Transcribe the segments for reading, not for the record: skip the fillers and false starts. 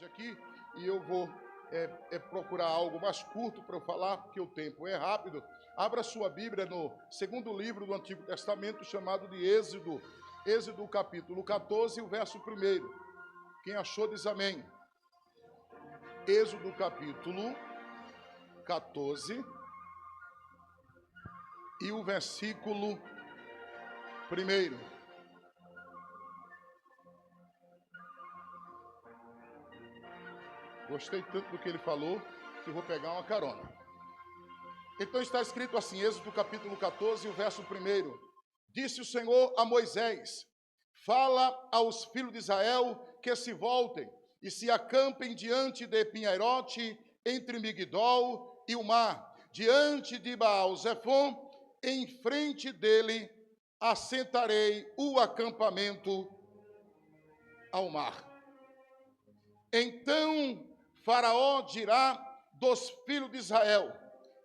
aqui e eu vou procurar algo mais curto para eu falar, porque o tempo é rápido. Abra sua Bíblia no segundo livro do Antigo Testamento, chamado de Êxodo. Êxodo, capítulo 14, o verso 1. Quem achou diz amém. Êxodo, capítulo 14 e o versículo 1. Gostei tanto do que ele falou, que vou pegar uma carona. Então está escrito assim, Êxodo capítulo 14, o verso 1. Disse o Senhor a Moisés: fala aos filhos de Israel que se voltem e se acampem diante de Pinhairote, entre Migdol e o mar, diante de Baal-Zefon, em frente dele assentarei o acampamento ao mar. Então Faraó dirá dos filhos de Israel: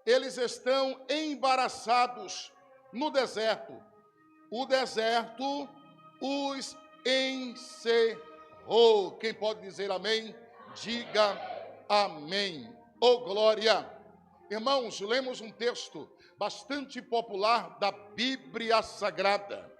eles estão embaraçados no deserto. O deserto os encerrou. Quem pode dizer amém? Diga amém. Oh, glória! Irmãos, lemos um texto bastante popular da Bíblia Sagrada.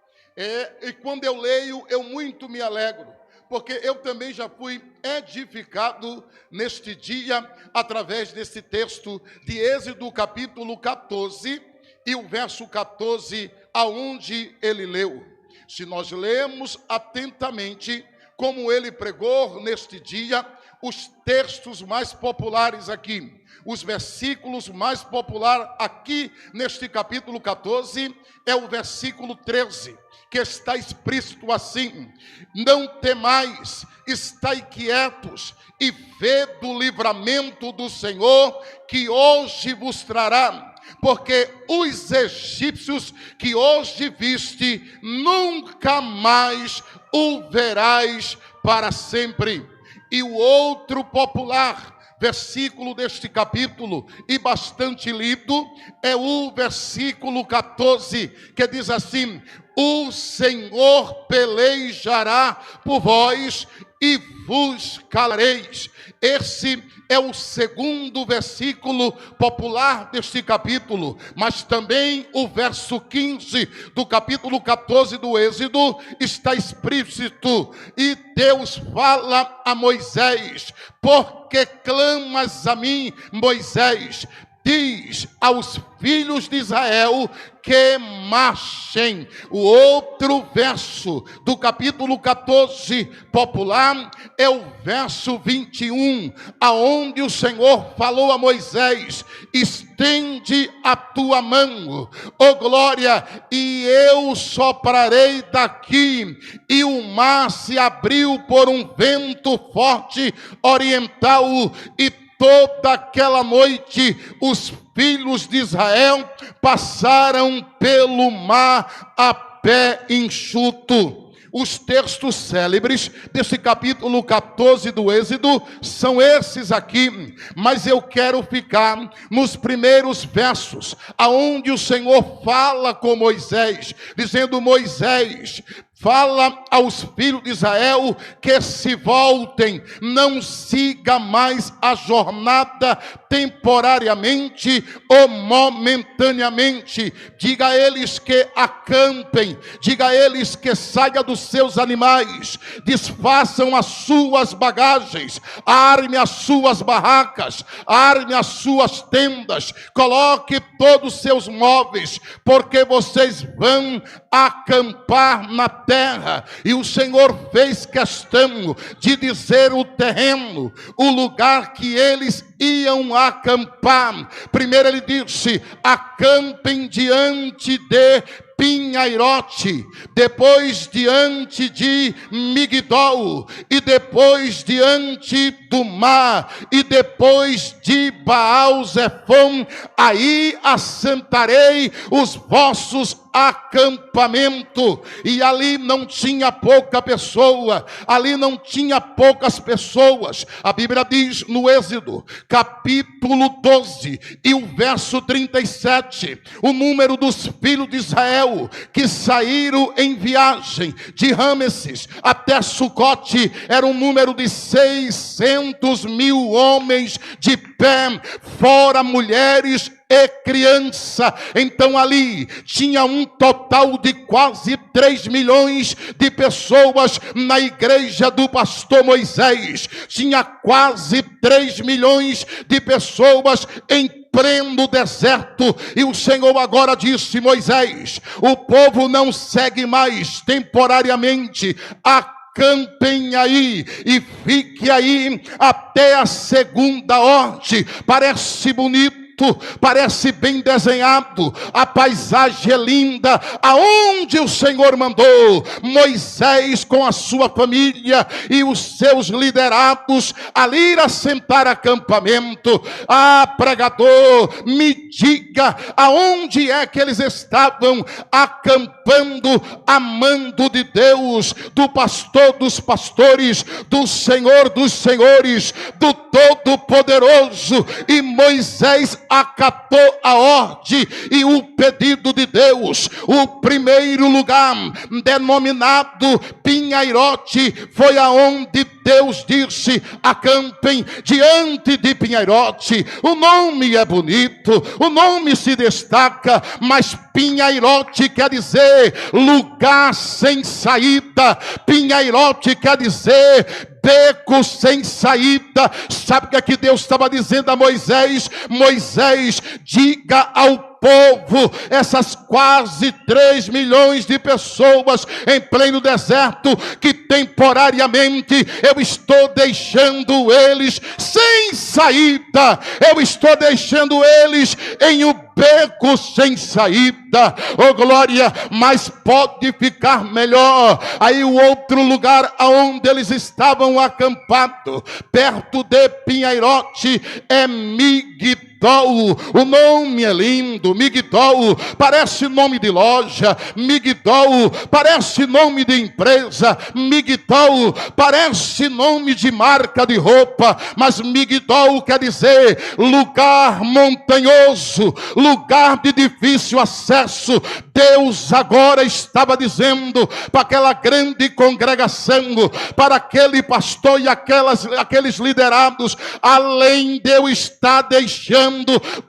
E quando eu leio, eu muito me alegro, porque eu também já fui edificado neste dia através desse texto de Êxodo capítulo 14 e o verso 14, aonde ele leu. Se nós lemos atentamente como ele pregou neste dia, os textos mais populares aqui, os versículos mais populares aqui neste capítulo 14, é o versículo 13, que está explícito assim: não temais, estai quietos e vede o livramento do Senhor, que hoje vos trará, porque os egípcios que hoje viste, nunca mais o verás para sempre. E o outro popular versículo deste capítulo, e bastante lido, é o versículo 14, que diz assim: o Senhor pelejará por vós e vos calareis. Esse é o segundo versículo popular deste capítulo, mas também o verso 15 do capítulo 14 do Êxodo está explícito, e Deus fala a Moisés: porque clamas a mim, Moisés? Diz aos filhos de Israel que marchem. O outro verso do capítulo 14 popular é o verso 21, aonde o Senhor falou a Moisés: estende a tua mão, ó glória, e eu soprarei daqui, e o mar se abriu por um vento forte oriental, e toda aquela noite os filhos de Israel passaram pelo mar a pé enxuto. Os textos célebres desse capítulo 14 do Êxodo são esses aqui, mas eu quero ficar nos primeiros versos, aonde o Senhor fala com Moisés, dizendo: Moisés, fala aos filhos de Israel que se voltem, não siga mais a jornada temporariamente ou momentaneamente. Diga a eles que acampem, diga a eles que saiam dos seus animais, desfaçam as suas bagagens, arme as suas barracas, arme as suas tendas, coloque todos os seus móveis, porque vocês vão acampar na terra. E o Senhor fez questão de dizer o terreno, o lugar que eles iam acampar. Primeiro ele disse: acampem diante de Pinhairote, depois diante de Migdol, e depois diante do mar, e depois de Baal-Zefon, aí assentarei os vossos acampamento, e ali não tinha pouca pessoa, ali não tinha poucas pessoas. A Bíblia diz no Êxodo, capítulo 12, e o verso 37, o número dos filhos de Israel que saíram em viagem de Râmeses até Sucote era um número de 600.000 homens de pé, fora mulheres e criança. Então ali tinha um total de quase 3 milhões de pessoas na igreja do pastor Moisés. Tinha quase 3 milhões de pessoas em pleno deserto. E o Senhor agora disse: Moisés, o povo não segue mais temporariamente, acampem aí e fique aí até a segunda ordem. Parece bonito, parece bem desenhado, a paisagem é linda. Aonde o Senhor mandou Moisés com a sua família e os seus liderados ali assentar acampamento. Pregador, me diga aonde é que eles estavam acampando, amando de Deus, do pastor dos pastores, do Senhor dos senhores, do Todo-Poderoso. E Moisés acatou a ordem e o pedido de Deus. O primeiro lugar, denominado Pinheirote, foi aonde Deus disse: acampem diante de Pinheirote. O nome é bonito, o nome se destaca, mas Pinheirote quer dizer lugar sem saída. Pinheirote quer dizer beco sem saída. Sabe o que Deus estava dizendo a Moisés? Moisés, diga ao povo, essas quase 3 milhões de pessoas em pleno deserto, que temporariamente eu estou deixando eles sem saída, eu estou deixando eles em um beco sem saída. Oh glória, mas pode ficar melhor. Aí o outro lugar aonde eles estavam acampados, perto de Pinheirote, é Migdol. O nome é lindo. Migdol parece nome de loja, Migdol parece nome de empresa, Migdol parece nome de marca de roupa, mas Migdol quer dizer lugar montanhoso, lugar de difícil acesso. Deus agora estava dizendo para aquela grande congregação, para aquele pastor e aqueles liderados: além de eu estar deixando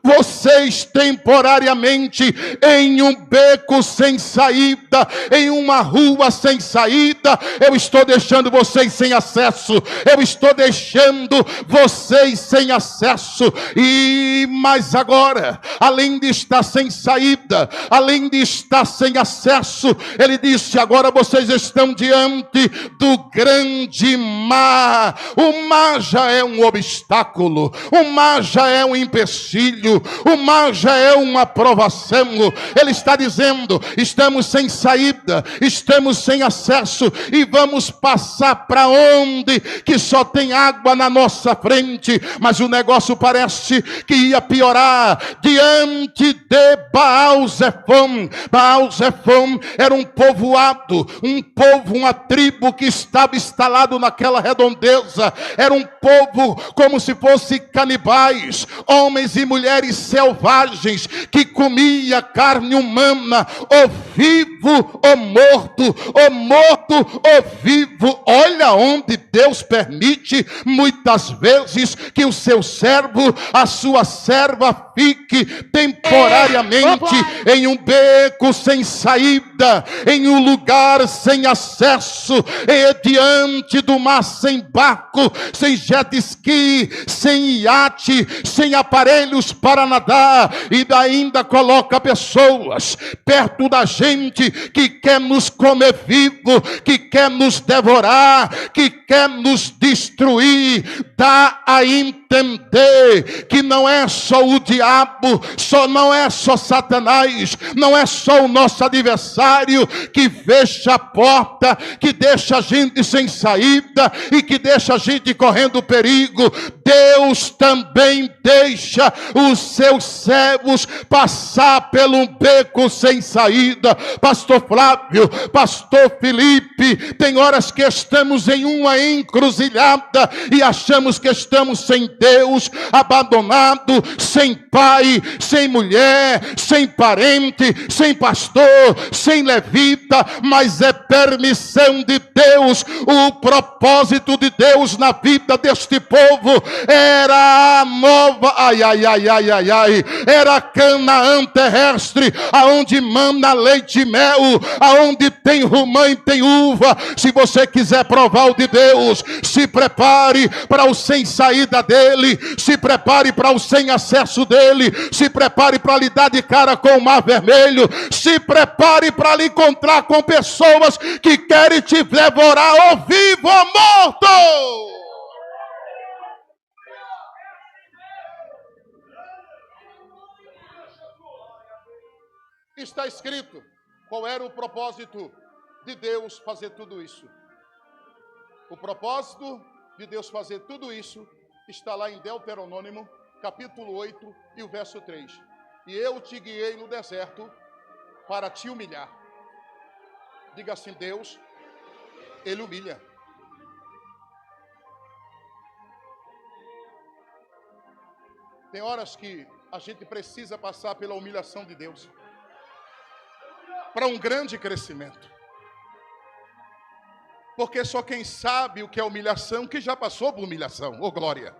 vocês temporariamente em um beco sem saída, em uma rua sem saída, eu estou deixando vocês sem acesso, eu estou deixando vocês sem acesso. Mas agora, além de estar sem saída, além de estar sem acesso, ele disse: agora vocês estão diante do grande mar. O mar já é um obstáculo, o mar já é um empecilho, o mar já é uma provação. Ele está dizendo: estamos sem saída, estamos sem acesso, e vamos passar para onde? Que só tem água na nossa frente. Mas o negócio parece que ia piorar. Diante de Baal-Zefon. Baal-Zefon era um povoado, um povo, uma tribo que estava instalado naquela redondeza. Era um povo como se fosse canibais, homens e mulheres selvagens, que comia carne humana, ou vivo ou morto, ou vivo. Olha onde Deus permite muitas vezes que o seu servo, a sua serva, fique temporariamente em um beco sem saída, em um lugar sem acesso, e diante do mar sem barco, sem jet ski, sem iate, sem aparelhos para nadar, e ainda coloca pessoas perto da gente que quer nos comer vivo, que quer nos devorar, que quer nos destruir. Dá a entender entender que não é só o diabo, não é só Satanás, não é só o nosso adversário que fecha a porta, que deixa a gente sem saída e que deixa a gente correndo perigo. Deus também deixa os seus servos passar pelo beco sem saída. Pastor Flávio, Pastor Felipe, tem horas que estamos em uma encruzilhada e achamos que estamos sem Deus, abandonado, sem pai, sem mulher, sem parente, sem pastor, sem levita, mas é permissão de Deus. O propósito de Deus na vida deste povo era a nova, era Canaã terrestre, aonde mana leite e mel, aonde tem romã e tem uva. Se você quiser provar o de Deus, se prepare para o sem saída dele, se prepare para o sem acesso dele, se prepare para lidar de cara com o mar vermelho, se prepare para lhe encontrar com pessoas que querem te devorar ou vivo ou morto. Está escrito qual era o propósito de Deus fazer tudo isso. O propósito de Deus fazer tudo isso está lá em Deuteronômio, capítulo 8 e o verso 3. E eu te guiei no deserto para te humilhar. Diga assim: Deus, Ele humilha. Tem horas que a gente precisa passar pela humilhação de Deus para um grande crescimento. Porque só quem sabe o que é humilhação, que já passou por humilhação, ô glória.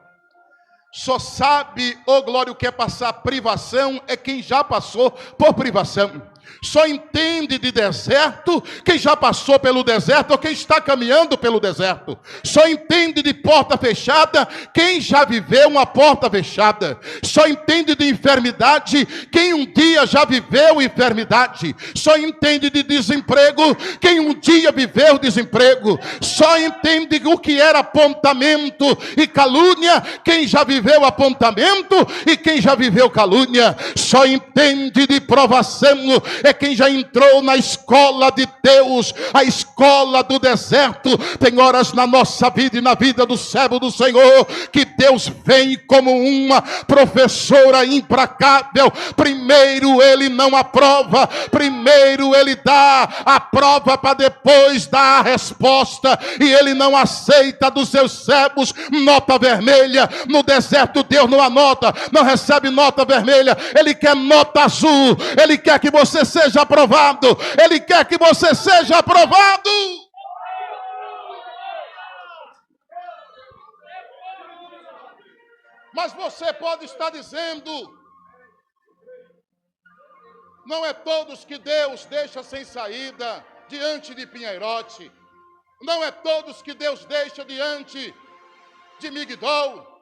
Só sabe, ô glória, o que é passar privação, é quem já passou por privação. Só entende de deserto quem já passou pelo deserto ou quem está caminhando pelo deserto. Só entende de porta fechada quem já viveu uma porta fechada. Só entende de enfermidade quem um dia já viveu enfermidade. Só entende de desemprego quem um dia viveu desemprego. Só entende o que era apontamento e calúnia quem já viveu apontamento e quem já viveu calúnia. Só entende de provação é quem já entrou na escola de Deus, a escola do deserto. Tem horas na nossa vida e na vida do servo do Senhor que Deus vem como uma professora implacável. Primeiro Ele não aprova, primeiro Ele dá a prova para depois dar a resposta. E Ele não aceita dos seus servos nota vermelha. No deserto Deus não anota, não recebe nota vermelha. Ele quer nota azul. Ele quer que você seja aprovado. Ele quer que você seja aprovado. Mas você pode estar dizendo: não é todos que Deus deixa sem saída diante de Pinheirote. Não é todos que Deus deixa diante de Migdol.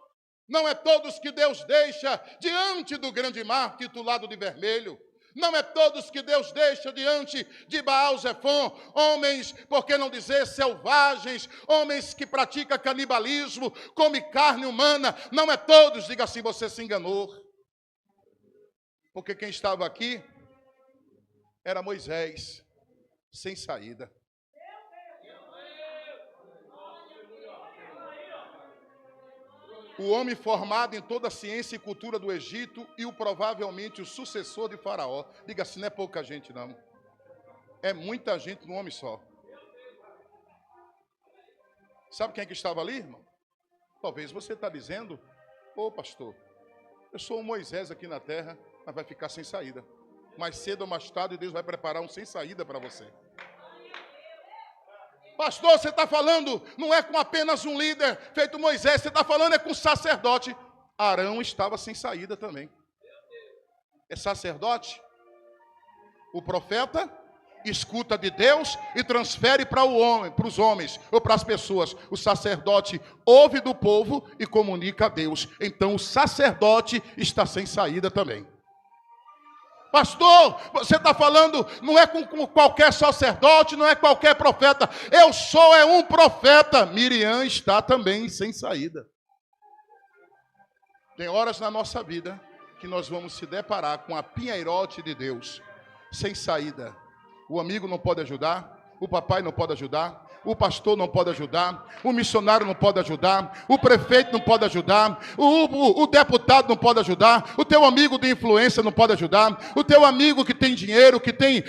Não é todos que Deus deixa diante do grande mar titulado de vermelho. Não é todos que Deus deixa diante de Baal-Zefon, homens, por que não dizer selvagens, homens que praticam canibalismo, come carne humana. Não é todos, diga assim, você se enganou. Porque quem estava aqui era Moisés, sem saída. O homem formado em toda a ciência e cultura do Egito e provavelmente o sucessor de Faraó. Diga assim, não é pouca gente não. É muita gente num homem só. Sabe quem é que estava ali, irmão? Talvez você está dizendo: ô pastor, eu sou um Moisés aqui na terra, mas vai ficar sem saída. Mais cedo ou mais tarde Deus vai preparar um sem saída para você. Pastor, você está falando, não é com apenas um líder feito Moisés, você está falando é com sacerdote. Arão estava sem saída também. É sacerdote. O profeta escuta de Deus e transfere para o homem, para os homens ou para as pessoas. O sacerdote ouve do povo e comunica a Deus. Então o sacerdote está sem saída também. Pastor, você está falando, não é com qualquer sacerdote, não é qualquer profeta. Eu sou um profeta. Miriam está também sem saída. Tem horas na nossa vida que nós vamos se deparar com a pinheirote de Deus, sem saída. O amigo não pode ajudar, o papai não pode ajudar, o pastor não pode ajudar, o missionário não pode ajudar, o prefeito não pode ajudar, o deputado não pode ajudar, o teu amigo de influência não pode ajudar, o teu amigo que tem dinheiro, que tem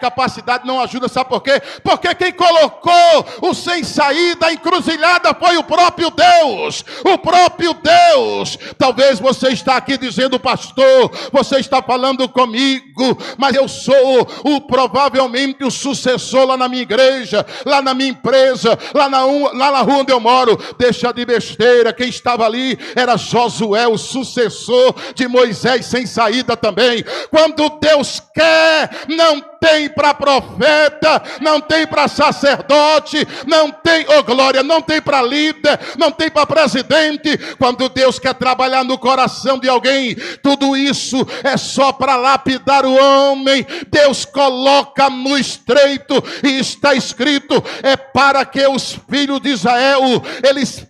capacidade não ajuda. Sabe por quê? Porque quem colocou o sem saída, a encruzilhada, foi o próprio Deus. O próprio Deus. Talvez você está aqui dizendo: pastor, você está falando comigo, mas eu sou provavelmente o sucessor lá na minha igreja, lá na minha empresa, lá na rua onde eu moro. Deixa de besteira. Quem estava ali era Josué, o sucessor de Moisés, sem saída também. Quando Deus quer, não tem para profeta, não tem para sacerdote, não tem, oh glória, não tem para líder, não tem para presidente. Quando Deus quer trabalhar no coração de alguém, tudo isso é só para lapidar o homem. Deus coloca no estreito, e está escrito: é para que os filhos de Israel, eles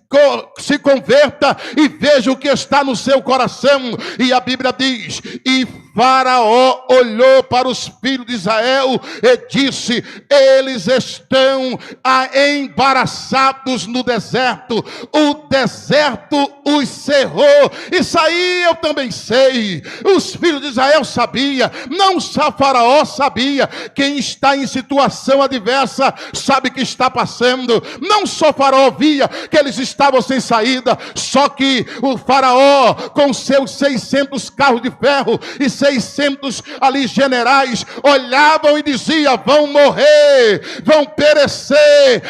se converta e veja o que está no seu coração. E a Bíblia diz: e Faraó olhou para os filhos de Israel e disse: eles estão embaraçados no deserto, o deserto os cerrou. Isso aí eu também sei. Os filhos de Israel sabiam, não só Faraó sabia. Quem está em situação adversa sabe que está passando. Não só Faraó via que eles estavam sem saída, só que o Faraó, com seus 600 carros de ferro e 600 ali generais, olhavam e diziam: vão morrer, vão perecer.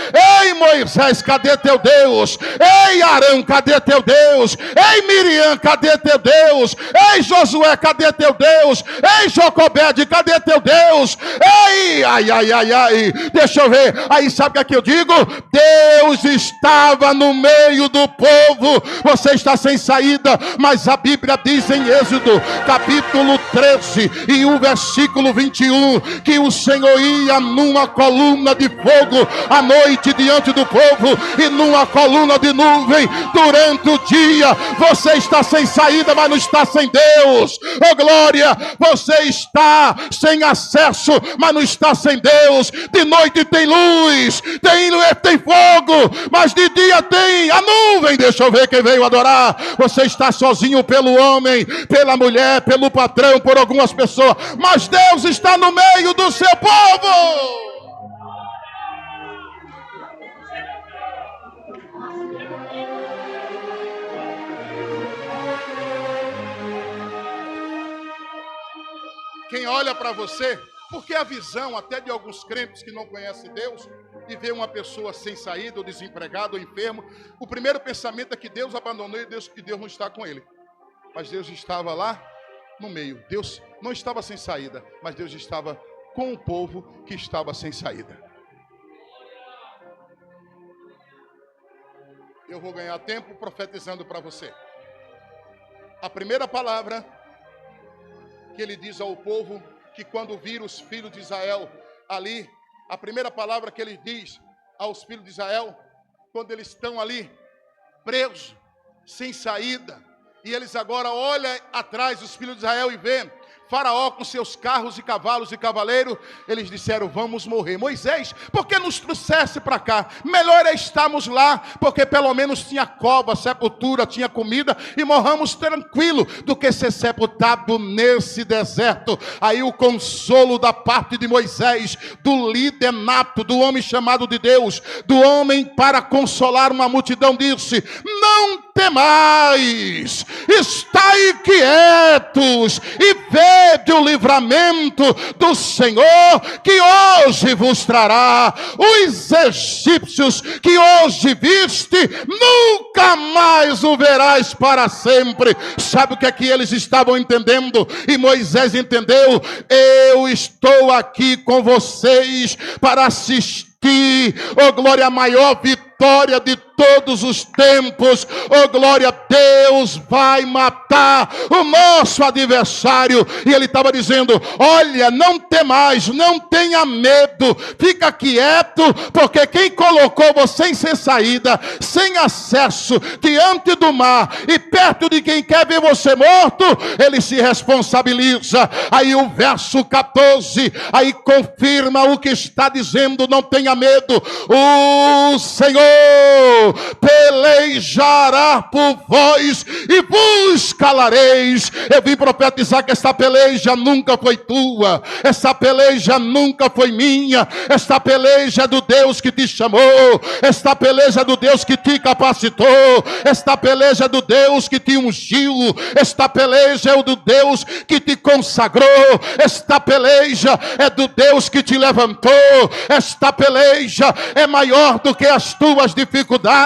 Ei Moisés, cadê teu Deus? Ei Arão, cadê teu Deus? Ei Miriam, cadê teu Deus? Ei Josué, cadê teu Deus? Ei Jocobede, cadê teu Deus? Ei, ai, deixa eu ver. Aí sabe o que eu digo? Deus estava no meio do povo. Você está sem saída, mas a Bíblia diz em Êxodo capítulo 13 e o versículo 21 que o Senhor ia numa coluna de fogo à noite diante do povo e numa coluna de nuvem durante o dia. Você está sem saída, mas não está sem Deus. Oh glória, você está sem acesso, mas não está sem Deus. De noite tem luz, tem fogo, mas de dia tem a nuvem. Deixa eu ver quem veio adorar. Você está sozinho pelo homem, pela mulher, pelo patrão, por algumas pessoas, mas Deus está no meio do seu povo. Quem olha para você, porque a visão até de alguns crentes que não conhecem Deus e vê uma pessoa sem saída, ou desempregado, ou enfermo, o primeiro pensamento é que Deus abandonou e que Deus não está com ele. Mas Deus estava lá no meio. Deus não estava sem saída, mas Deus estava com o povo que estava sem saída. Eu vou ganhar tempo profetizando para você. A primeira palavra que ele diz ao povo, que quando vir os filhos de Israel ali, a primeira palavra que ele diz aos filhos de Israel, quando eles estão ali presos, sem saída, e eles agora olham atrás, os filhos de Israel, e vêem Faraó com seus carros e cavalos e cavaleiros, eles disseram: vamos morrer. Moisés, por que nos trouxesse para cá? Melhor é estarmos lá, porque pelo menos tinha cova, sepultura, tinha comida, e morramos tranquilo, do que ser sepultado nesse deserto. Aí o consolo da parte de Moisés, do líder nato, do homem chamado de Deus, do homem para consolar uma multidão, disse: não temais, estai quietos e vede o livramento do Senhor, que hoje vos trará. Os egípcios que hoje viste, nunca mais o verás para sempre. Sabe o que é que eles estavam entendendo? E Moisés entendeu: eu estou aqui com vocês para assistir, oh glória, a maior vitória vitória de todos os tempos. Oh glória, Deus vai matar o nosso adversário. E ele estava dizendo: olha, não temais, não tenha medo, fica quieto, porque quem colocou você sem saída, sem acesso, diante do mar e perto de quem quer ver você morto, ele se responsabiliza. Aí o verso 14 aí confirma o que está dizendo: não tenha medo, o Senhor pelejará por vós e vos calareis. Eu vim profetizar que essa peleja nunca foi tua, essa peleja nunca foi minha, esta peleja é do Deus que te chamou, esta peleja é do Deus que te capacitou, esta peleja é do Deus que te ungiu, esta peleja é do Deus que te consagrou, esta peleja é do Deus que te levantou, esta peleja é maior do que as tuas dificuldades.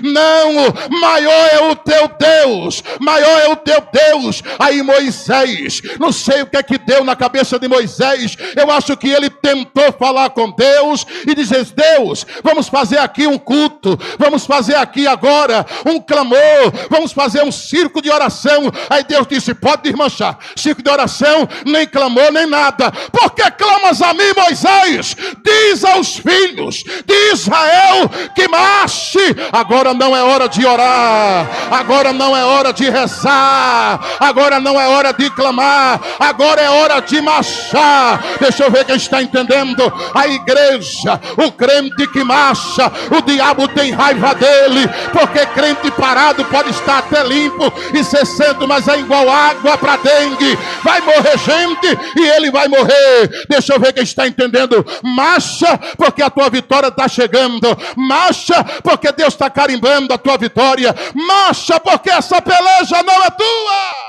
Não, maior é o teu Deus, maior é o teu Deus. Aí Moisés, não sei o que é que deu na cabeça de Moisés, eu acho que ele tentou falar com Deus e dizer: Deus, vamos fazer aqui um culto, vamos fazer aqui agora um clamor, vamos fazer um circo de oração. Aí Deus disse: pode desmanchar, circo de oração, nem clamor, nem nada. Por que clamas a mim, Moisés? Diz aos filhos de Israel que marche. Agora não é hora de orar, agora não é hora de rezar, agora não é hora de clamar, agora é hora de marchar. Deixa eu ver quem está entendendo. A igreja, o crente que marcha, o diabo tem raiva dele, porque crente parado pode estar até limpo e ser santo, mas é igual água para dengue, vai morrer gente e ele vai morrer. Deixa eu ver quem está entendendo. Marcha, porque a tua vitória está chegando. Marcha, porque Deus está carimbando a tua vitória. Marcha, porque essa peleja não é tua.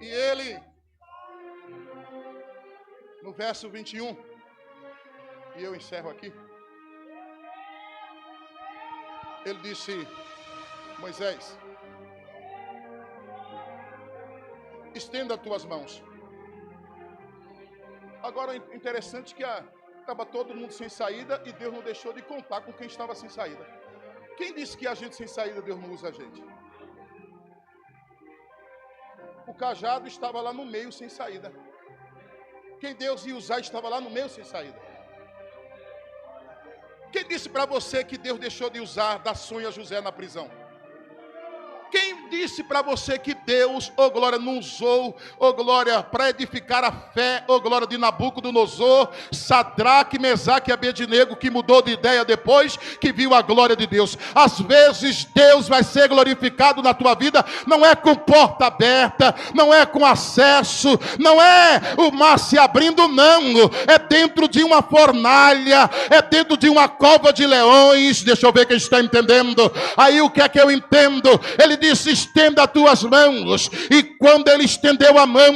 E ele, no verso 21, e eu encerro aqui, ele disse: Moisés, estenda as tuas mãos. Agora, interessante que estava todo mundo sem saída e Deus não deixou de contar com quem estava sem saída. Quem disse que a gente sem saída, Deus não usa a gente? O cajado estava lá no meio sem saída. Quem Deus ia usar estava lá no meio sem saída. Quem disse para você que Deus deixou de usar da sonha José na prisão? Quem disse para você que Deus, oh glória, não usou, oh glória, para edificar a fé, oh glória, de Nabucodonosor, Sadraque, Mesaque e Abednego, que mudou de ideia depois que viu a glória de Deus? Às vezes Deus vai ser glorificado na tua vida, não é com porta aberta, não é com acesso, não é o mar se abrindo, não, é dentro de uma fornalha, é dentro de uma cova de leões. Deixa eu ver quem está entendendo. Aí o que é que eu entendo? Ele disse: estenda as tuas mãos. E quando ele estendeu a mão,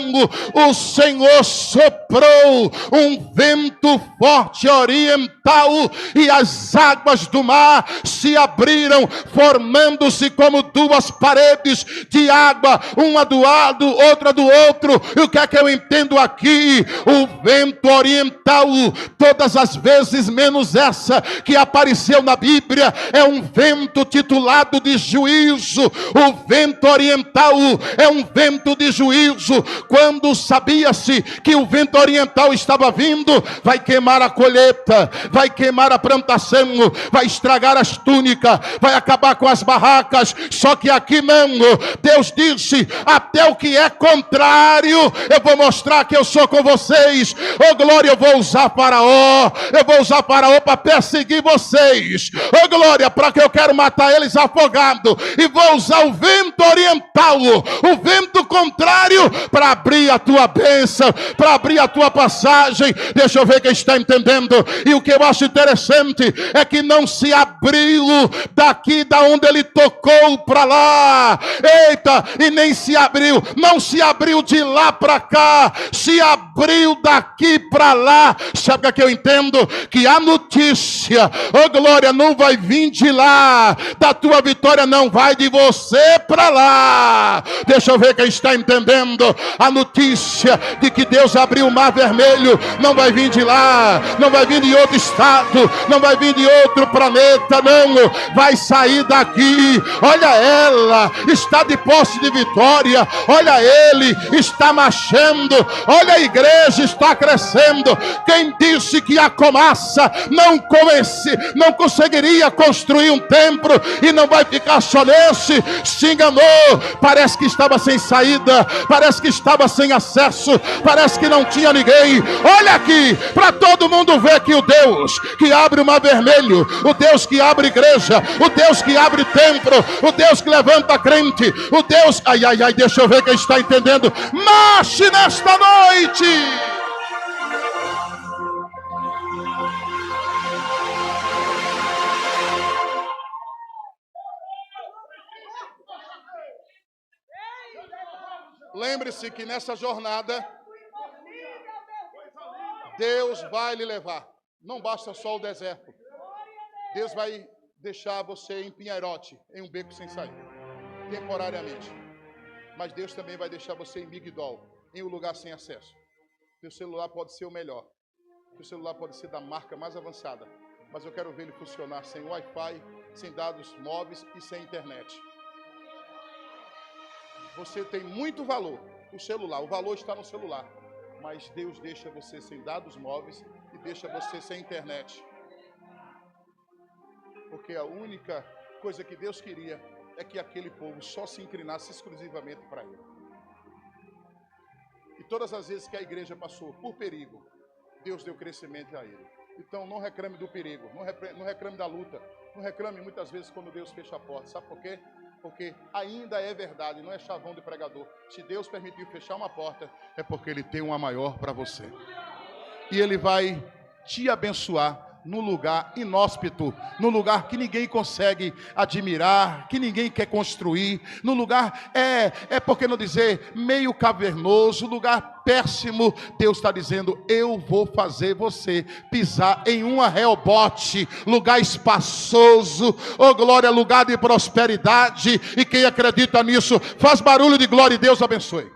o Senhor soprou um vento forte oriental e as águas do mar se abriram, formando-se como duas paredes de água, uma do lado, outra do outro. E o que é que eu entendo aqui? O vento oriental, todas as vezes menos essa que apareceu na Bíblia, é um vento titulado de juízo. O vento oriental é um vento de juízo. Quando sabia-se que o vento oriental estava vindo, vai queimar a colheita, vai queimar a plantação, vai estragar as túnicas, vai acabar com as barracas. Só que aqui não. Deus disse: até o que é contrário, eu vou mostrar que eu sou com vocês. Oh glória, eu vou usar Faraó, eu vou usar Faraó para perseguir vocês. Oh glória, para que eu quero matar eles afogados, e vou usar o vento oriental. O vento sentido contrário para abrir a tua bênção, para abrir a tua passagem. Deixa eu ver quem está entendendo. E o que eu acho interessante é que não se abriu daqui da onde ele tocou para lá. Eita, e nem se abriu, não se abriu de lá para cá, se abriu daqui para lá. Sabe o que eu entendo? Que a notícia, oh glória, não vai vir de lá, da tua vitória não vai de você para lá. Deixa eu ver quem está entendendo. A notícia de que Deus abriu o mar vermelho não vai vir de lá, não vai vir de outro estado, não vai vir de outro planeta, não, vai sair daqui. Olha, ela está de posse de vitória, olha, ele está marchando, olha, a igreja está crescendo. Quem disse que a Comassa não conseguiria construir um templo e não vai ficar só nesse, se enganou. Parece que estava sem saída, parece que estava sem acesso, parece que não tinha ninguém. Olha aqui, para todo mundo ver que o Deus que abre o mar vermelho, o Deus que abre igreja, o Deus que abre templo, o Deus que levanta crente, o Deus, deixa eu ver quem está entendendo. Marche nesta noite. Lembre-se que nessa jornada Deus vai lhe levar. Não basta só o deserto. Deus vai deixar você em Pinheirote, em um beco sem saída, temporariamente. Mas Deus também vai deixar você em Migdol, em um lugar sem acesso. Teu celular pode ser o melhor. Teu celular pode ser da marca mais avançada. Mas eu quero ver ele funcionar sem Wi-Fi, sem dados móveis e sem internet. Você tem muito valor, o valor está no celular. Mas Deus deixa você sem dados móveis e deixa você sem internet. Porque a única coisa que Deus queria é que aquele povo só se inclinasse exclusivamente para Ele. E todas as vezes que a igreja passou por perigo, Deus deu crescimento a ele. Então não reclame do perigo, não reclame da luta, não reclame muitas vezes quando Deus fecha a porta. Sabe por quê? Porque ainda é verdade, não é chavão de pregador. Se Deus permitiu fechar uma porta, é porque Ele tem uma maior para você. E Ele vai te abençoar num lugar inóspito, num lugar que ninguém consegue admirar, que ninguém quer construir, num lugar, por que não dizer, meio cavernoso, lugar péssimo. Deus está dizendo, eu vou fazer você pisar em uma Reobote, lugar espaçoso, oh glória, lugar de prosperidade. E quem acredita nisso, faz barulho de glória e Deus abençoe.